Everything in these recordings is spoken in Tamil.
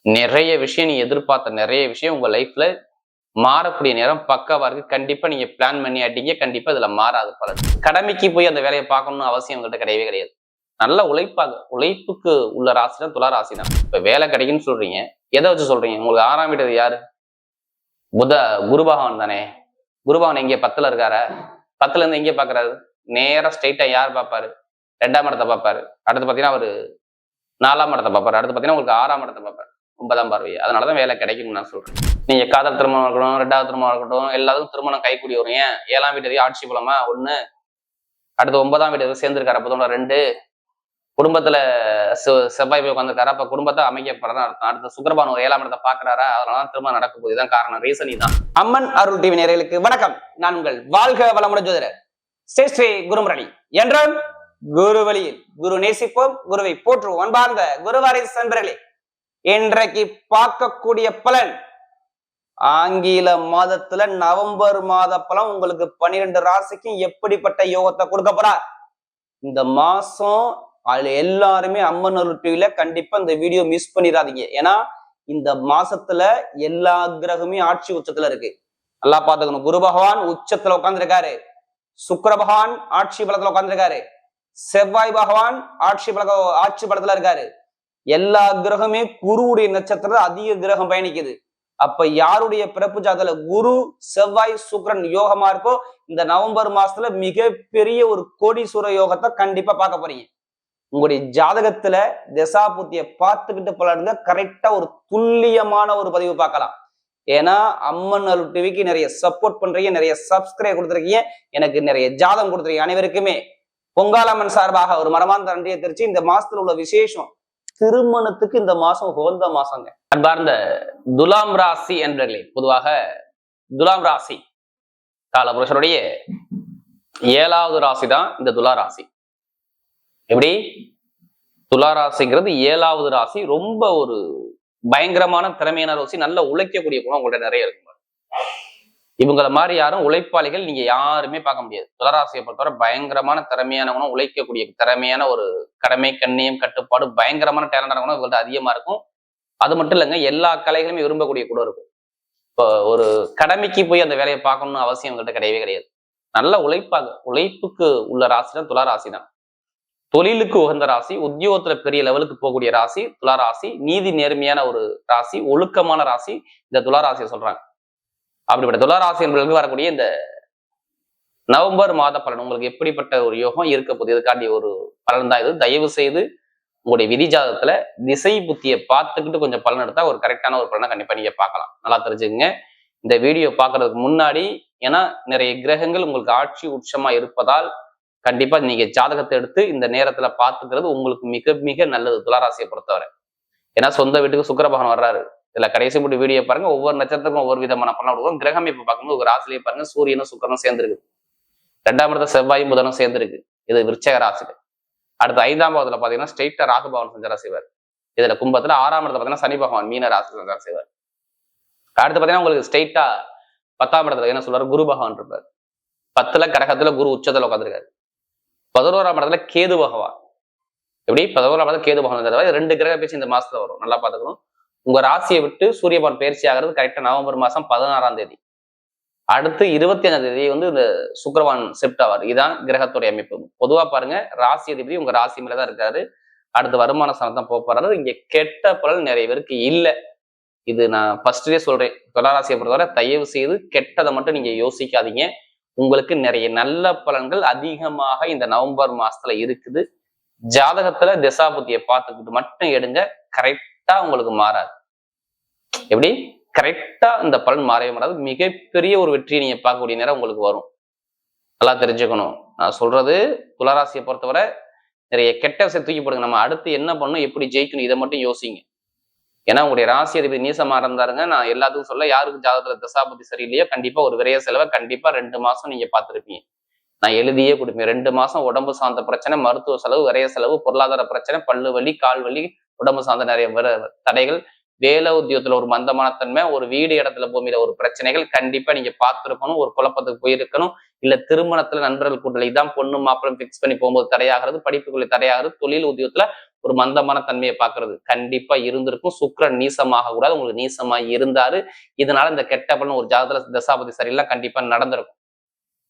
நிறைய விஷயம் நீ எதிர்பார்த்த நிறைய விஷயம் உங்க லைஃப்ல மாறக்கூடிய நேரம் பக்காவா இருக்கு. கண்டிப்பா நீங்க பிளான் பண்ணி ஆட்டீங்க. கண்டிப்பா இதுல மாறாது பலன். கடமைக்கு போய் அந்த வேலையை பார்க்கணும்னு அவசியம் உங்கள்கிட்ட கிடையவே கிடையாது. நல்ல உழைப்பாக உழைப்புக்கு உள்ள ராசி தான் துலா ராசி தான். இப்ப வேலை கிடைக்குன்னு சொல்றீங்க, எதை வச்சு சொல்றீங்க? உங்களுக்கு 6ஆம் வீடு யாரு? குரு பகவான் தானே. குரு பகவான் எங்க 10ல இருக்காரா? 10ல இருந்து எங்க பாக்குறாரு? நேரா ஸ்ட்ரைட்டா யார் பார்ப்பாரு? 2ஆம் இடத்தை பார்ப்பாரு. அடுத்து பாத்தீங்கன்னா அவரு 4ஆம் இடத்தை பார்ப்பாரு. அடுத்து பாத்தீங்கன்னா உங்களுக்கு 6ஆம் இடத்தை பார்ப்பாரு. 9ஆம் பார்வை. அதனாலதான் வேலை கிடைக்கும்னு நான் சொல்றேன். நீங்க காதல் திருமணம் இருக்கட்டும், 2வது திருமணம் இருக்கட்டும், எல்லாத்துக்கும் திருமணம் கைக்கூடி வரும். ஏன் 7ஆம் வீட்டு ஆட்சி பலமா 1, அடுத்து 9ஆம் வீட்டு சேர்ந்திருக்காரு. அப்போ 2, குடும்பத்துல செவ்வாய் போய் உட்காந்துருக்காரு. அப்ப குடும்பத்தை அமைக்கப்படுறதா அர்த்தம். அடுத்த சுக்கிரபான் ஒரு 7ஆம் இடத்தை பாக்குறாரா, அதனால திருமணம் நடக்க போகுது. இதுதான் காரணம். ரீசன் தான். அம்மன் அருள் டிவி நேயர்களுக்கு வணக்கம். நான் உங்கள் வாழ்க வளமுடன் ஜோதிடர் ஸ்ரீ குருமுரளி. என்றும் குரு வழியில் குரு நேசிப்போம், குருவை போற்றுவோம். அன்பார்ந்த குருவாரிசு நண்பர்களே, இன்றைக்கு பார்க்கக்கூடிய பலன் ஆங்கில மாதத்துல நவம்பர் மாத பலன் உங்களுக்கு 12 ராசிக்கும் எப்படிப்பட்ட யோகத்தை கொடுக்க போறார் இந்த மாசம். அதுல எல்லாருமே அம்மன் அருள் டிவில கண்டிப்பா இந்த வீடியோ மிஸ் பண்ணிடாதீங்க. ஏன்னா இந்த மாசத்துல எல்லா கிரகமே ஆட்சி உச்சத்துல இருக்கு. நல்லா பாத்துக்கணும். குரு பகவான் உச்சத்துல உட்கார்ந்துருக்காரு, சுக்கிர பகவான் ஆட்சி பலத்துல உட்கார்ந்துருக்காரு, செவ்வாய் பகவான் ஆட்சி பலத்துல இருக்காரு. எல்லா கிரகமே குருவுடைய நட்சத்திரத்துல அதிக கிரகம் பயணிக்குது. அப்ப யாருடைய பிறப்பு ஜாதகத்துல குரு செவ்வாய் சுக்கிரன் யோகமா இருக்கோ இந்த நவம்பர் மாசத்துல மிகப்பெரிய ஒரு கோடீஸ்வர யோகத்தை கண்டிப்பா பார்க்க போறீங்க. உங்களுடைய ஜாதகத்துல தசாபுத்திய பார்த்துக்கிட்டு பலருங்க கரெக்டா ஒரு துல்லியமான ஒரு பதிவு பார்க்கலாம். ஏன்னா அம்மன் அருள் டிவிக்கு நிறைய சப்போர்ட் பண்றீங்க, நிறைய சப்ஸ்கிரைப் கொடுத்துருக்கீங்க, எனக்கு நிறைய ஜாதகம் கொடுத்துருக்கீங்க. அனைவருக்குமே பொங்காலம்மன் சார்பாக ஒரு மனமார்ந்த நன்றியை தெரிவிச்சு, இந்த மாசத்துல உள்ள விசேஷம் திருமணத்துக்கு இந்த மாசம் உகந்த மாசங்க. அன்பார்ந்த துலாம் ராசி என்பர்களே, பொதுவாக துலாம் ராசி காலபுருஷனுடைய 7வது ராசி தான் இந்த துலா ராசி. எப்படி? துலா ராசிங்கிறது 7வது ராசி. ரொம்ப ஒரு பயங்கரமான திறமையான ராசி. நல்ல உழைக்கக்கூடிய குணம் உங்கள்ட்ட நிறைய இருக்கும். இவங்கள மாதிரி யாரும் உழைப்பாளிகள் நீங்க யாருமே பார்க்க முடியாது. துலராசியை பொறுத்தவரை பயங்கரமான திறமையான குணம், உழைக்கக்கூடிய திறமையான ஒரு கடமை கண்ணியம் கட்டுப்பாடு, பயங்கரமான டேலண்டான குணம் இவங்கள்ட்ட அதிகமா இருக்கும். அது மட்டும் இல்லைங்க, எல்லா கலைகளுமே விரும்பக்கூடிய கூட இருக்கும். இப்போ ஒரு கடமைக்கு போய் அந்த வேலையை பார்க்கணும்னு அவசியம் உங்கள்கிட்ட கிடையவே கிடையாது. நல்ல உழைப்பாக உழைப்புக்கு உள்ள ராசி தான் துலா ராசி தான். தொழிலுக்கு உகந்த ராசி, உத்தியோகத்துல பெரிய லெவலுக்கு போகக்கூடிய ராசி துலா ராசி. நீதி நேர்மையான ஒரு ராசி, ஒழுக்கமான ராசி இந்த துலா ராசியை சொல்றாங்க. அப்படிப்பட்ட துலா ராசி என்பவர்களுக்கு வரக்கூடிய இந்த நவம்பர் மாத பலன் உங்களுக்கு எப்படிப்பட்ட ஒரு யோகம் இருக்க போகுது, இதுக்காண்டி ஒரு பலன் தான் இது. தயவு செய்து உங்களுடைய விதி ஜாதகத்துல திசை புத்தியை பார்த்துக்கிட்டு கொஞ்சம் பலன் எடுத்தா ஒரு கரெக்டான ஒரு பலனை கண்டிப்பா நீங்க பார்க்கலாம். நல்லா தெரிஞ்சுக்கங்க. இந்த வீடியோ பார்க்கறதுக்கு முன்னாடி, ஏன்னா நிறைய கிரகங்கள் உங்களுக்கு ஆட்சி உச்சமா இருப்பதால் கண்டிப்பா நீங்க ஜாதகத்தை எடுத்து இந்த நேரத்துல பார்த்துக்கிறது உங்களுக்கு மிக மிக நல்லது துளாராசியை பொறுத்தவரை. ஏன்னா சொந்த வீட்டுக்கு சுக்கிர பகவான் வர்றாரு. இதுல கடைசி போட்டு வீடியோ பாருங்க, ஒவ்வொரு நட்சத்திரத்துக்கும் ஒவ்வொரு விதமான பலன் கொடுக்கும். கிரகம் இப்ப பார்க்கும்போது ஒரு ராசிலேயே பாருங்க, சூரியனும் சுக்கிரனும் சேர்ந்துருக்கு. 2ஆம் இடத்துல செவ்வாயும் புதனும் சேர்ந்துருக்கு. இது விருச்சக ராசிக்கு. அடுத்து 5ஆம் பாவத்துல பாத்தீங்கன்னா ஸ்ட்ரெயிட்டா ராகு பகவான் சஞ்சாரம் செய்வார். இதுல கும்பத்துல 6ஆம் இடத்துல பாத்தீங்கன்னா சனி பகவான் மீன ராசி சஞ்சாரம் செய்வார். அடுத்து பாத்தீங்கன்னா உங்களுக்கு ஸ்ட்ரெயிட்டா 10ஆம் இடத்துல என்ன சொல்றாரு, குரு பகவான் இருப்பார். 10ல கடகத்துல குரு உச்சத்துல உட்காந்துருக்காரு. 11ஆம் இடத்துல கேது பகவான். எப்படி? 11ஆம் இடத்துல கேது பகவான். 2 கிரக பேச்சு இந்த மாசத்துல வரும். நல்லா பாத்துக்கணும். உங்க ராசியை விட்டு சூரிய பகவான் பயிற்சி ஆகிறது கரெக்டா நவம்பர் மாசம் 16ஆம் தேதி. அடுத்து 25ஆம் தேதி வந்து இந்த சுக்கிரவான் ஷிஃப்ட் ஆவார். இதுதான் கிரகத்துடைய அமைப்பு. பொதுவா பாருங்க, ராசி அதிபதி உங்க ராசி மேலதான் இருக்காரு. அடுத்து வருமான ஸ்தானத்தான் போறாரு. இங்க கெட்ட பலன் நிறைய பேருக்கு இல்லை. இது நான் ஃபர்ஸ்ட்லயே சொல்றேன். துளாராசியை பொறுத்தவரை தயவு செய்து கெட்டதை மட்டும் நீங்க யோசிக்காதீங்க. உங்களுக்கு நிறைய நல்ல பலன்கள் அதிகமாக இந்த நவம்பர் மாசத்துல இருக்குது. ஜாதகத்துல திசாபுத்தியை பார்த்துக்கிட்டு மட்டும் எடுங்க. கரெக்டா உங்களுக்கு மாறாது. எப்படி? கரெக்டா இந்த பலன் மாறவே மாறாது. மிகப்பெரிய ஒரு வெற்றியை நீங்க பார்க்கக்கூடிய நேரம் உங்களுக்கு வரும். நல்லா தெரிஞ்சுக்கணும். நான் சொல்றது துளாராசியை பொறுத்தவரை நிறைய கெட்ட விஷயம் தூக்கி போடுங்க. நம்ம அடுத்து என்ன பண்ணணும், எப்படி ஜெயிக்கணும், இதை மட்டும் யோசிங்க. ஏன்னா உங்களுடைய ராசி அதிபதி நீசமா இருந்தாருங்க. நான் எல்லாத்துக்கும் சொல்ல, யாருக்கு ஜாதகத்துல தசாபதி சரியில்லையோ கண்டிப்பா ஒரு விரைய செலவை கண்டிப்பா 2 மாசம் நீங்க பார்த்துருப்பீங்க. நான் எழுதியே கொடுப்பேன். 2 மாசம் உடம்பு சார்ந்த பிரச்சனை, மருத்துவ செலவு, விரைய செலவு, பொருளாதார பிரச்சனை, பல்லு வலி, கால் வலி, உடம்பு சார்ந்த நிறைய தடைகள், வேலை உத்தியோகத்துல ஒரு மந்தமான தன்மை, ஒரு வீடு இடத்துல பூமியில ஒரு பிரச்சனைகள் கண்டிப்பா நீங்க பார்த்திருக்கணும். ஒரு குழப்பத்துக்கு போயிருக்கணும். இல்ல திருமணத்துல நண்பர்கள் கூட்டல் இதான் பொண்ணு மாப்பிள்ளை பிக்ஸ் பண்ணி போகும்போது தடையாகிறது, படிப்புக்குள்ள தடையாகிறது, தொழில் உத்தியோகத்துல ஒரு மந்தமான தன்மையை பார்க்கறது கண்டிப்பா இருந்திருக்கும். சுக்கிரன் நீசமாக கூடாது, உங்களுக்கு நீசமா இருந்தாரு. இதனால இந்த கெட்ட பலன் ஒரு ஜாதகத்துல தசாபதி சரியில்லை கண்டிப்பா நடந்திருக்கும்.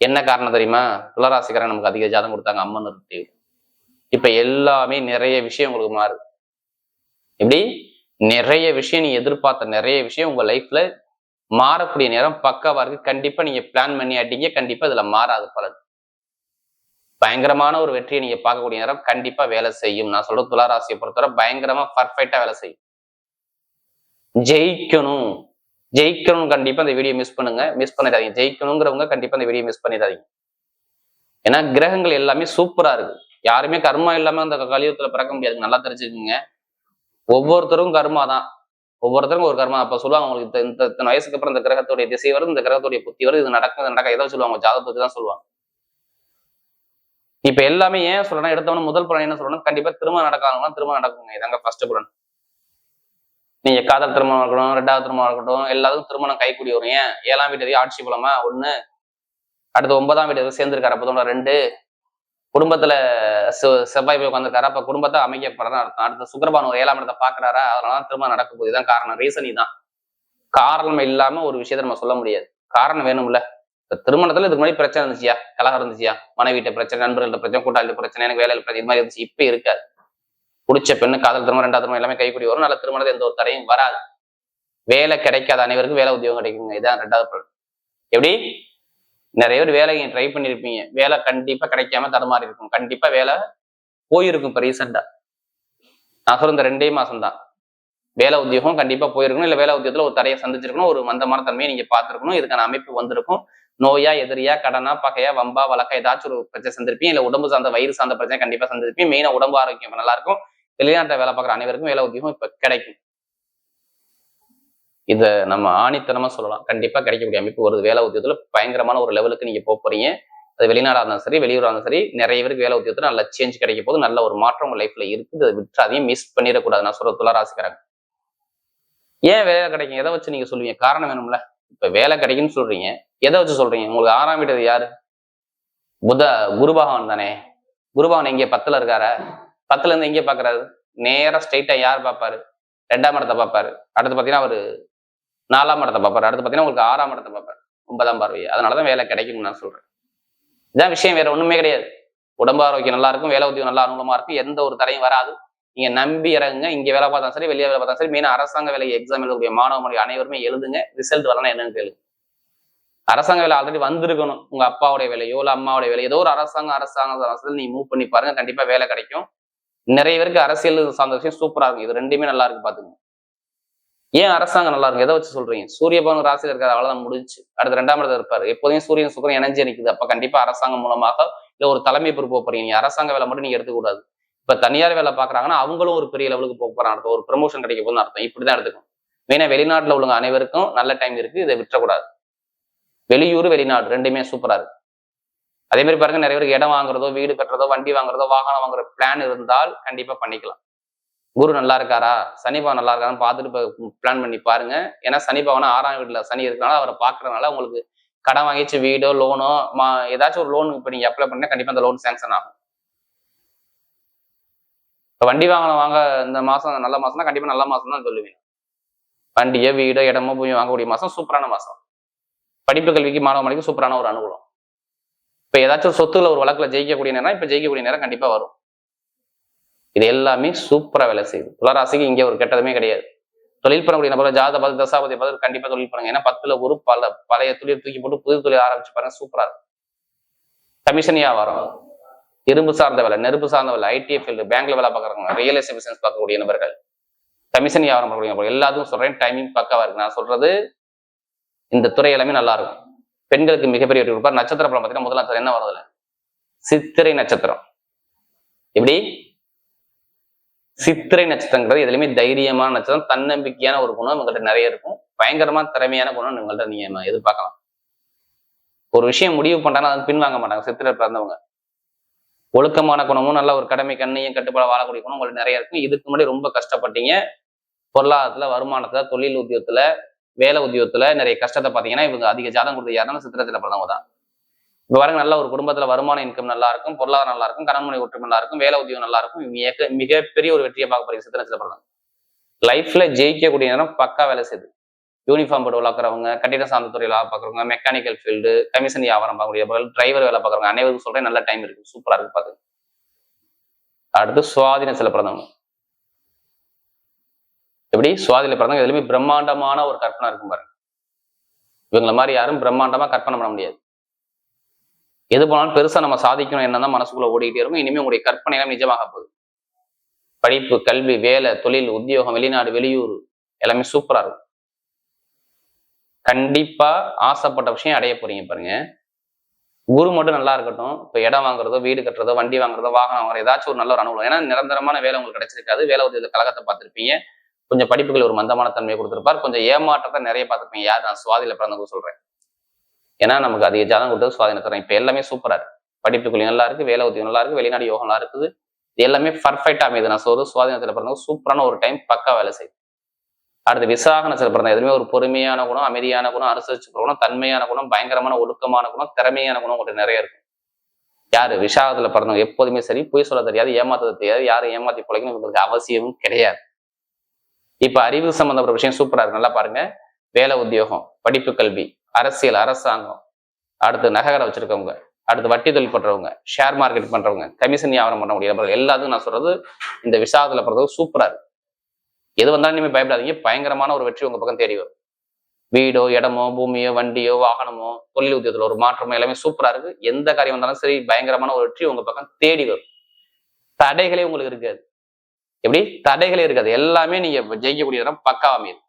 என்ன காரணம் தெரியுமா? துளராசிக்காரன் நமக்கு அதிக ஜாதகம் கொடுத்தாங்க அம்மன் இருக்கு. இப்ப எல்லாமே நிறைய விஷயம் உங்களுக்கு மாறுது. இப்படி நிறைய விஷயம் நீ எதிர்பார்த்த நிறைய விஷயம் உங்க லைஃப்ல மாறக்கூடிய நேரம் பக்காவா இருக்கு. கண்டிப்பா நீங்க பிளான் பண்ணி ஆட்டீங்க, கண்டிப்பா இதுல மாறாது பலன். பயங்கரமான ஒரு வெற்றியை நீங்க பார்க்கக்கூடிய நேரம் கண்டிப்பா வேலை செய்யும். நான் சொல்ற துளாராசியை பொறுத்தவரை பயங்கரமா பர்ஃபெக்டா வேலை செய்யும். ஜெயிக்கணும் ஜெயிக்கணும் கண்டிப்பா இந்த வீடியோ மிஸ் பண்ணுங்க, மிஸ் பண்ணிடாதீங்க. ஜெயிக்கணுங்கிறவங்க கண்டிப்பா இந்த வீடியோ மிஸ் பண்ணிடாதீங்க. ஏன்னா கிரகங்கள் எல்லாமே சூப்பரா இருக்கு. யாருமே கர்மா இல்லாம அந்த கலியுகத்துல பிறக்க முடியாது, நல்லா தெரிஞ்சுக்குங்க. ஒவ்வொருத்தரும் கர்மா தான், ஒவ்வொருத்தருக்கும் ஒரு கர்மா. அப்ப சொல்லுவாங்க உங்களுக்கு இத்தனை வயசுக்கு அப்புறம் இந்த கிரகத்துடைய திசை வருது, இந்த கிரகத்துடைய புத்தி வருது, இது நடக்கும் நடக்க ஏதோ சொல்லுவாங்க, ஜாதகத்துக்கு தான் சொல்லுவாங்க. இப்ப எல்லாமே ஏன் சொல்றேன்னா, எடுத்தவன முதல் பலன் என்ன சொல்லணும், கண்டிப்பா திருமணம் நடக்காதவங்க திருமணம் நடக்குங்க. இதாங்க ஃபர்ஸ்ட் பலன். நீங்க காதல் திருமணம் இருக்கட்டும், ரெண்டாவது திருமணம் இருக்கட்டும், எல்லாத்துக்கும் திருமணம் கைக்கூடி வரும். ஏன் 7ஆம் வீட்டு ஆட்சி பலமா 1, அடுத்து 9ஆம் வீட்டு சேர்ந்திருக்காரு, அப்போ 2, குடும்பத்துல செவ்வாய் போய் உட்காந்துருக்காரு, அப்ப குடும்பத்தை அமைக்கப்படுறதா அர்த்தம். அடுத்த சுக்கிரபான் ஒரு 7ஆம் இடத்தை பாக்குறாரா, அதனால திருமணம் நடக்க போகுது. இதுதான் காரணம், ரீசன் இதுதான். காரணம் இல்லாம ஒரு விஷயத்த நம்ம சொல்ல முடியாது, காரணம் வேணும்ல. திருமணத்துல இதுக்கு முன்னாடி பிரச்சனை இருந்துச்சியா, கலகம் இருந்துச்சியா, மனைவிட்ட பிரச்சனை, நண்பர்கள்ட்ட பிரச்சனை, கூட்டாளி பிரச்சனை, எனக்கு வேலையில பிரச்சனை, இது மாதிரி இருந்துச்சு. இப்ப இருக்காது. பிடிச்ச பெண்ணு காதல் திருமணம், ரெண்டாவது திருமணம் எல்லாமே கைக்கூடி வரும். நல்ல திருமணத்தை எந்த ஒரு தடையும் வராது. வேலை கிடைக்காத அனைவருக்கும் வேலை உத்தியோகம் கிடைக்குங்க. இதான் 2வது பலன். எப்படி நிறைய பேர் வேலையை ட்ரை பண்ணிருப்பீங்க, வேலை கண்டிப்பா கிடைக்காம தடுமாறி இருக்கும். கண்டிப்பா வேலை போயிருக்கும். இப்ப ரீசெண்டா நான் சொல்ற இந்த 2 மாசம் தான் வேலை உத்தியோகம் கண்டிப்பா போயிருக்கணும். இல்ல வேலை உத்தியோகத்துல ஒரு தடையை சந்திச்சிருக்கணும், ஒரு மந்தமான தன்மையை நீங்க பார்த்திருக்கணும். இதுக்கான அமைப்பு வந்திருக்கும். நோயா, எதிரியா, கடனா, பகையா, வம்பா, வழக்கா, ஏதாச்சும் ஒரு பிரச்சனை சந்திருப்பீங்க. இல்ல உடம்பு சார்ந்த வயிறு சார்ந்த பிரச்சனை கண்டிப்பா சந்திருப்பீங்க. மெயினா உடம்பு ஆரோக்கியம் நல்லா இருக்கும். வெளிநாட்டை வேலை பார்க்குற அனைவருக்கும் வேலை உத்தியோகம் இப்ப கிடைக்கும். இத நம்ம ஆணித்தனமா சொல்லலாம், கண்டிப்பா கிடைக்கக்கூடிய அமைப்பு வருது. வேலை உத்தியோகத்துல பயங்கரமான ஒரு லெவலுக்கு நீங்க போறீங்க. அது வெளிநாடா இருந்தாலும் சரி, வெளியூரா இருந்தாலும் சரி, நிறைய பேருக்கு வேலை உத்தியோகத்துல நல்ல சேஞ்ச் கிடைக்க போது. நல்ல ஒரு மாற்றம் உங்க லைஃப்ல இருக்குது. அதை விட்டுறாதையும் மிஸ் பண்ணிடக்கூடாது. நான் சொல்ற துளாராசிக்காரங்க ஏன் வேலை கிடைக்கும், எதை வச்சு நீங்க சொல்லுவீங்க, காரணம் வேணும்ல. இப்ப வேலை கிடைக்குன்னு சொல்றீங்க, எதை வச்சு சொல்றீங்க? உங்களுக்கு 6ஆம் வீடு யாரு? குரு பகவான் தானே. குரு பகவான் எங்க 10ல இருக்காரா? 10ல இருந்து எங்கே பாக்குறாரு? நேரா ஸ்ட்ரைட்டா யார் பார்ப்பாரு? 2ஆம் இடத்தை பார்ப்பாரு. அடுத்து பாத்தீங்கன்னா அவரு 4ஆம் இடத்தை பார்ப்பாரு. அடுத்து பாத்தீங்கன்னா உங்களுக்கு 6ஆம் இடத்தை பார்ப்பாரு, 9ஆம் பார்வை. அதனாலதான் வேலை கிடைக்கும்னு நான் சொல்றேன். இதான் விஷயம், வேற ஒண்ணுமே கிடையாது. உடம்பு ஆரோக்கியம் நல்லா இருக்கும், வேலை உத்தியோகம் நல்லா அனுகூலமா இருக்கும், எந்த ஒரு தடையும் வராது. நீங்க நம்பி இறங்குங்க. இங்க வேலை பார்த்தாலும் சரி, வெளியே வேலை பார்த்தாலும் சரி, மெயினா அரசாங்க வேலை எக்ஸாம் எழுதக்கூடிய மாணவர்கள் அனைவருமே எழுதுங்க. ரிசல்ட் வரலாம் என்னன்னு கேளுங்க. அரசாங்க வேலை ஆல்ரெடி வந்திருக்கணும். உங்க அப்பாவுடைய வேலையோ இல்ல அம்மாவுடைய வேலையோ, ஏதோ ஒரு அரசாங்க நீ மூவ் பண்ணி பாருங்க, கண்டிப்பா வேலை கிடைக்கும். நிறைய பேருக்கு அரசியல் சார்ந்த விஷயம் சூப்பரா இருக்கும். இது 2மே நல்லா இருக்கு பாத்துங்க. ஏன் அரசாங்கம் நல்லா இருக்கும், எதை வச்சு சொல்றீங்க? சூரிய பகவான் ராசியில இருக்காது, அவ்வளவுதான் முடிஞ்சு. அடுத்து 2ஆம் இடத்துல இருப்பாரு. எப்போதையும் சூரியன் சுக்கிரன் இணைஞ்சு நிற்குது. அப்ப கண்டிப்பா அரசாங்கம் மூலமாக இல்ல ஒரு தலைமை பொறுப்பு போறீங்க. நீங்க அரசாங்க வேலை மட்டும் நீங்க எடுத்துக்கூடாது. இப்ப தனியார் வேலை பாக்குறாங்கன்னா அவங்களும் ஒரு பெரிய லெவலுக்கு போக போறாங்க, அர்த்தம். ஒரு ப்ரமோஷன் கிடைக்க போதுன்னு அர்த்தம். இப்படிதான் எடுத்துக்கும். மெயினா வெளிநாட்டுல உள்ளவங்க அனைவருக்கும் நல்ல டைம் இருக்கு, இதை விட்டுறக்கூடாது. வெளியூர் வெளிநாடு 2மே சூப்பரா இருக்கு. அதே மாதிரி பாருங்க, நிறைய பேருக்கு இடம் வாங்குறதோ, வீடு கட்டுறதோ, வண்டி வாங்குறதோ, வாகனம் வாங்குற பிளான் இருந்தால் கண்டிப்பா பண்ணிக்கலாம். குரு நல்லா இருக்காரா, சனி பவன் நல்லா இருக்காரான்னு பார்த்துட்டு பிளான் பண்ணி பாருங்க. ஏன்னா சனி பவனா 6ஆம் வீட்டுல சனி இருக்கனால, அவரை பாக்குறதுனால உங்களுக்கு கடன் வாங்கிச்சு வீடோ லோனோ ஏதாச்சும் ஒரு லோன் இப்ப நீங்க அப்ளை பண்ணா கண்டிப்பா அந்த லோன் சாங்ஷன் ஆகும். இப்ப வண்டி வாங்க இந்த மாசம் நல்ல மாசம்னா கண்டிப்பா நல்ல மாசம் தான் சொல்லுவீங்க. வண்டியோ வீடோ இடமோ போய் வாங்கக்கூடிய மாசம் சூப்பரான மாசம். படிப்பு கல்விக்கு மாணவ மணிக்கு சூப்பரான ஒரு அனுகூலம். இப்ப ஏதாச்சும் சொத்துல ஒரு வழக்குல ஜெயிக்கக்கூடிய நேரம், இப்ப ஜெயிக்கக்கூடிய நேரம் கண்டிப்பா வரும். இது எல்லாமே சூப்பரா வேலை செய்யுது. துளாராசிக்கு இங்கே ஒரு கெட்டதுமே கிடையாது. தொழில் பண்ணக்கூடிய நபர் ஜாத பார்த்து தசாபதி பார்த்து கண்டிப்பா தொழில் பண்ணுங்க. ஏன்னா 10ல ஒரு பழைய தொழில் தூக்கி போட்டு புது தொழில் ஆரம்பிச்சு பாருங்க, சூப்பரா இருக்கும். கமிஷன் வியாபாரம், இரும்பு சார்ந்த வேலை, நெருப்பு சார்ந்த வேலை, ஐடி ஃபீல்டு, பேங்க்ல வேலை பார்க்குறவங்க, ரியல் எஸ்டேட் பிசினஸ் பார்க்கக்கூடிய நபர்கள், கமிஷன் வியாபாரம் பண்ணக்கூடிய நபர்கள், எல்லாத்துக்கும் சொல்றேன் டைமிங் பக்காவா இருக்கு. நான் சொல்றது இந்த துறை எல்லாமே நல்லா இருக்கும். பெண்களுக்கு மிகப்பெரிய வெற்றி கொடுப்பார். நட்சத்திர பலம் பார்த்தீங்கன்னா முதல் நட்சத்திரம் என்ன வருதுல, சித்திரை நட்சத்திரம். எப்படி சித்திரை நட்சத்திரங்கிறது எதுலையுமே தைரியமான நட்சத்திரம், தன்னம்பிக்கையான ஒரு குணம் உங்கள்கிட்ட நிறைய இருக்கும். பயங்கரமா திறமையான குணம் உங்கள்கிட்ட நீங்க எதிர்பார்க்கலாம். ஒரு விஷயம் முடிவு பண்றாங்கன்னா அதை பின்வாங்க மாட்டாங்க. சித்திரை பிறந்தவங்க ஒழுக்கமான குணமும் நல்ல ஒரு கடமை கண்ணையும் கட்டுப்பாடு வாழக்கூடிய குணம் உங்களுக்கு நிறைய இருக்கும். இதுக்கு முன்னாடி ரொம்ப கஷ்டப்பட்டீங்க, பொருளாதாரத்துல, வருமானத்துல, தொழில் உத்தியோகத்துல, வேலை உத்தியோகத்துல நிறைய கஷ்டத்தை பார்த்தீங்கன்னா இவங்க அதிக ஜாதகம் கொடுத்து யாருன்னா சித்திரத்துல பிறந்தவங்க தான். இப்ப பாருங்க, நல்ல ஒரு குடும்பத்துல வருமான இன்கம் நல்லா இருக்கும், பொருளாதாரம் நல்லா இருக்கும், கணவன் ஒற்றுமை நல்லா இருக்கும், வேலை உத்தியோகம் நல்லா இருக்கும். மிகப்பெரிய ஒரு வெற்றியை பார்க்க போறீங்க சித்திரத்துல பிறந்தவங்க. லைஃப்ல ஜெயிக்கக்கூடிய நேரம் பக்கா வேலை செய்யுது. யூனிஃபார்ம் போட்டு வளர்க்குறவங்க, கட்டிட சார்ந்த துறையில் வேலை பார்க்குறவங்க, மெக்கானிக்கல் ஃபீல்டு, கமிஷன் வியாபாரம் பார்க்கக்கூடிய டிரைவர் வேலை பார்க்குறவங்க அனைவருக்கும் சொல்றேன், நல்ல டைம் இருக்கு, சூப்பரா இருக்கு பாத்து. அடுத்து சுவாதினத்துல பிறந்தவங்க. எப்படி சுவாதியில பிறந்தவங்க எதுலையுமே பிரம்மாண்டமான ஒரு கற்பனை இருக்கும் பாருங்க. இவங்களை மாதிரி யாரும் பிரம்மாண்டமா கற்பனை பண்ண முடியாது. எது போனாலும் பெருசா நம்ம சாதிக்கணும் என்னதான் மனசுக்குள்ள ஓடிக்கிட்டே இருக்கும். இனிமே உங்களுடைய கற்பனை எல்லாம் நிஜமாக போகுது. படிப்பு, கல்வி, வேலை, தொழில், உத்தியோகம், வெளிநாடு, வெளியூர் எல்லாமே சூப்பரா இருக்கும். கண்டிப்பா ஆசைப்பட்ட விஷயம் அடைய போறீங்க பாருங்க. குரு மட்டும் நல்லா இருக்கட்டும். இப்ப இடம் வாங்குறதோ, வீடு கட்டுறதோ, வண்டி வாங்குறதோ, வாகனம் வாங்குறதோ, ஏதாச்சும் ஒரு நல்ல ஒரு அனுகூலம். ஏன்னா நிரந்தரமான வேலை உங்களுக்கு கிடைச்சிருக்காது. வேலை உதவியில கழகத்தை பார்த்திருப்பீங்க. கொஞ்சம் படிப்புகள் ஒரு மந்தமான தன்மையை கொடுத்திருப்பார். கொஞ்சம் ஏமாற்றத்தை நிறைய பார்த்திருப்பீங்க. யார் நான் சுவாதியில பிறந்தவங்க சொல்றேன். ஏன்னா நமக்கு அதிக ஜாதகம் கொடுத்தது சுவாதினை தரேன். இப்ப எல்லாமே சூப்பரா இருக்கு. படிப்புக்குள்ளி நல்லா இருக்கு, வேலை உத்தியோகம் நல்லா இருக்கு, வெளிநாடு யோகம் நல்லா இருக்குது. இது எல்லாமே பர்ஃபெக்டா அமையுது. நான் சொல்றது சுவாதினத்துல பிறந்தவங்க சூப்பரான ஒரு டைம் பக்கா வேலை செய்யுது. அடுத்து விசாக நட்சத்திரம் பிறந்த எதுவுமே ஒரு பொறுமையான குணம், அமைதியான குணம், அனுசரிச்சு குணம், தன்மையான குணம், பயங்கரமான ஒழுக்கமான குணம், திறமையான குணம் உங்களுக்கு நிறைய இருக்கும். யாரு விசாகத்துல பிறந்தவங்க எப்போதுமே சரி, பொய் சொல்ல தெரியாது, ஏமாத்த தெரியாது, யாரும் ஏமாத்தி பிழைக்கணும் உங்களுக்கு அவசியமும் கிடையாது. இப்ப அறிவு சம்பந்தப்பட்ட விஷயம் சூப்பரா இருக்கு. நல்லா பாருங்க. வேலை உத்தியோகம், படிப்பு, கல்வி, அரசியல், அரசாங்கம், அடுத்து நகை வச்சிருக்கவங்க, அடுத்து வட்டி தொழில் பண்றவங்க, ஷேர் மார்க்கெட் பண்றவங்க, கமிஷன் வியாபாரம் பண்ண முடியாது, எல்லாத்துக்கும் நான் சொல்றது இந்த விசாகத்துல பிறந்தவங்க சூப்பரா இருக்கு. எது வந்தாலும் இனிமே பயப்படாதீங்க. பயங்கரமான ஒரு வெற்றி உங்க பக்கம் தேடி வரும். வீடோ, இடமோ, பூமியோ, வண்டியோ, வாகனமோ, தொழில் உத்தியோகத்துல ஒரு மாற்றமோ எல்லாமே சூப்பரா இருக்கு. எந்த காரியம் வந்தாலும் சரி, பயங்கரமான ஒரு வெற்றி உங்க பக்கம் தேடி வரும். தடைகளே உங்களுக்கு இருக்காது. எப்படி தடைகளே இருக்காது. எல்லாமே நீங்க ஜெயிக்கக்கூடிய இடம் பக்கா அமையுது.